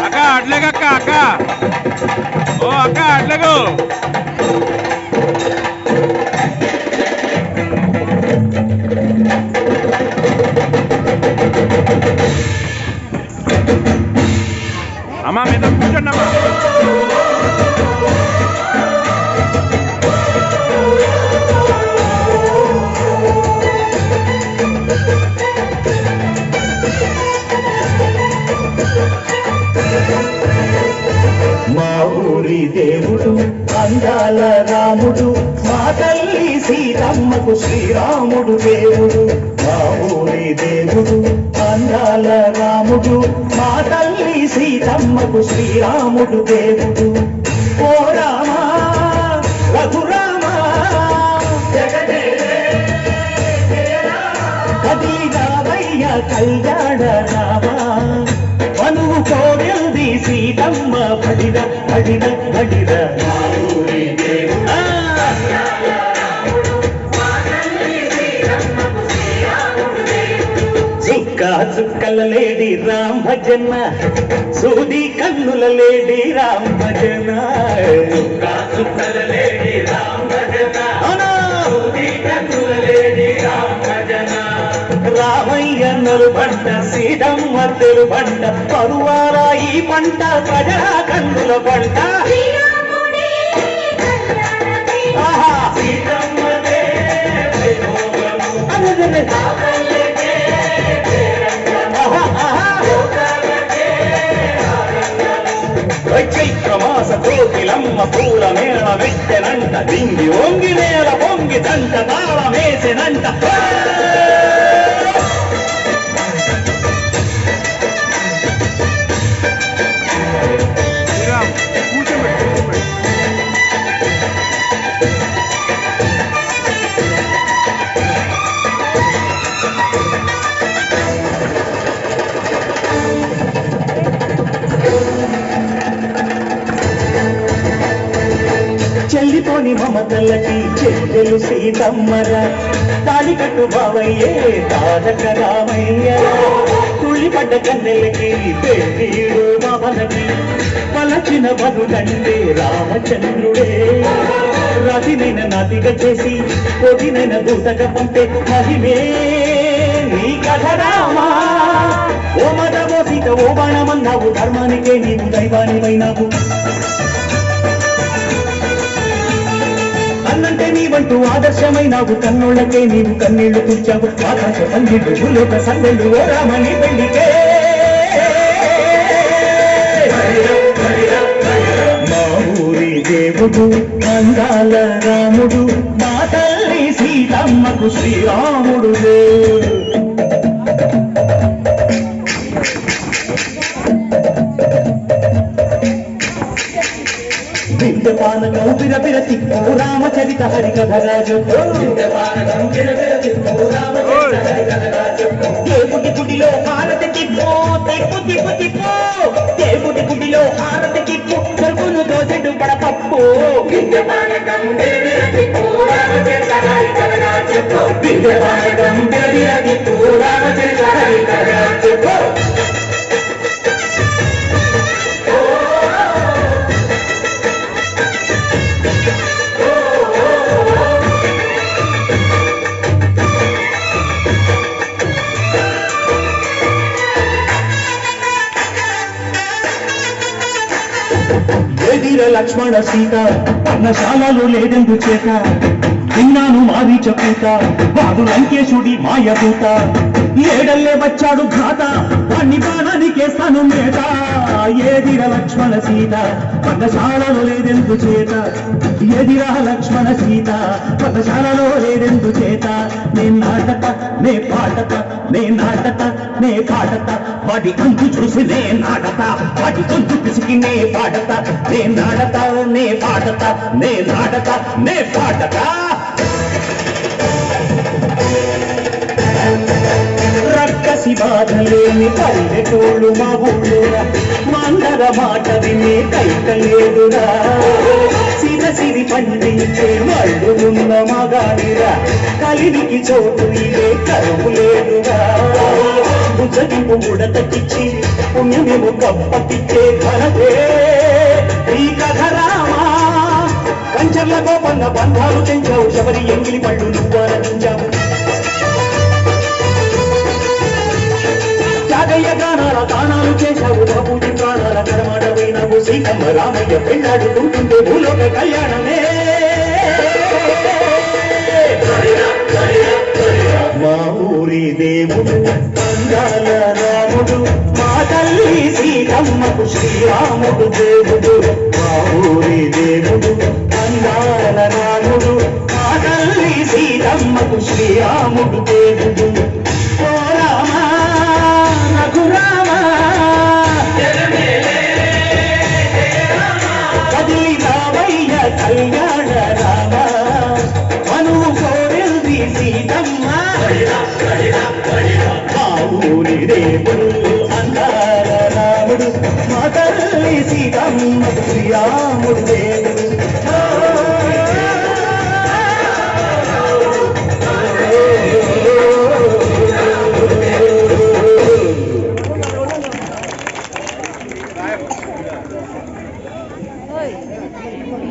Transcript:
అక్క అట్లేక అక్క అక్క ఓ అక్క అట్లేకు అమ్మా మీద కూర్చోండి అమ్మా. మా ఊరి దేవుడు అందాల రాముడు, మా తల్లి సీతమ్మకు శ్రీరాముడు దేవుడు. మా ఊరి దేవుడు అందాల రాముడు, మా తల్లి సీతమ్మకు శ్రీరాముడు దేవుడు. ఓ రామా రఘురామా కదిలినావయ్య కళ్యాణ రామా, మనువు కోరింది సీతమ్మ బడిర బడిర బడిర. చుక్క చుక్కల లేడి రామ్ భజన, సూది కన్నుల లేడి రామ్ భజన. చుక్క చుక్కల లేడి రామ్ భజన, సూది కన్నుల లేడి రామ్ భజన. రామయ్య నలు పంట సీతమ్మ తెలు పంట, పరువాల ఈ పంట ప్రజల కన్నుల పంట. చైత్రమాస కోకిలమ్మ పూల మేళ వెట్టెనంట, దింగి ఒంగి నేల పొంగి దంట తాళమేసెనంట. చెల్లిపోని మమతలకి చెల్లెలు సీతమ్మరా, తాళి కట్టు బావయ్యే తారక రామయ్య. తుళ్ళిపడ్డ కన్నెలకి పెళ్ళీడు మమనకి, పలచిన బదులంటే రామచంద్రుడే. రతినైన నదిగా చేసి కొదినైన దూతగా పంపే మహిమే నీ కథ రామా. ఓ మదవో సీత ఓ బాణమన్నావు, ధర్మానికే నీవు దైవానివైనావు. అన్నంటే నీవంటూ ఆదర్శమైనావు, కన్నోళ్ళకే నీవు కన్నీళ్లు తుడిచావు. ఆకాశ పందిళ్ళు భూలోక సందెళ్ళు ఓ రామని పెళ్లికే. మా ఊరి దేవుడు అందాల రాముడు, మా తల్లి సీతమ్మకు శ్రీరాముడు. విద్యపానకం బిరబిర తిప్పు రామచరిత హరికథగా చెప్పు. దేవుడి గుడిలో హారతి తిప్పు, తిప్పు తిప్పు తిప్పు. దేవుడి గుడిలో హారతి తిప్పు, దొరుకును దోసెడు పడపప్పు. విద్యపానకం బిరబిర తిప్పు రామచరిత హరికథగా చెప్పు. విద్యపానకం బిరబిర తిప్పు రామచరిత హరికథగా చెప్పు. ఎదిర లక్ష్మణ సీత పర్ణశాలలో లేదెందు చేత, విన్నాను మారీచ పూత వాడు లంకేశుడి మాయదూత. ఏడల్లే వచ్చాడు ఘాత, వాణ్ణి బాణానికేస్తాను మేత. ఏదిర లక్ష్మణ సీత పర్ణశాలలో లేదెందు చేత, ఎదిరా లక్ష్మణ సీత పర్ణశాలలో లేదెందు చేత. నే నాటత నే పాటత, నే నాటత నే పాటత, వాడి అంతు చూసి నే నాటత, వాడి గొంతు పిసికి నే పాడత. నే నాటత నే పాటత, నే నాటత నే పాటత. రక్త కసి బాధలేని పల్లెటూళ్ళు మా ఊళ్ళురా మందర మాట వినే కైకలేదురా సిరి పండించే వాళ్ళు ఉన్న మగానిరా కలిరికి చోటు ఇదే కరువు లేదురా భుజగింపు ముడతకిచ్చి పుణ్యమేమో కప్పకిచ్చే ఘనతే ఈ కథరామా కంచర్ల గోపన్న బంధాలు తెంచావు శబరి ఎంగిలి పళ్ళు నువ్వారంచావు త్యాగయ్య గానాల దానాలు చేశావు బాబూజీ ప్రాణాల కరమాడవైనవు సీతమ్మ రామయ్య పెళ్ళాడుకుంటుంటే భూలోక కళ్యాణమే మా ఊరి దేవుడు అందాల రాముడు మా తల్లి సీతమ్మకు శ్రీరాముడు దేవుడు మా ఊరి దేవుడు అందాల రాముడు మా తల్లి సీతమ్మకు శ్రీరాముడు దేవుడు ఓ రామా రఘురామా కదిలి రావయ్య కళ్యాణ రామ మనువు కోరింది సీతమ్మ మా ఊరి దేవుడు అందాల రాముడు మా తల్లి సీతమ్మ శ్రీరాముడు దేవుడు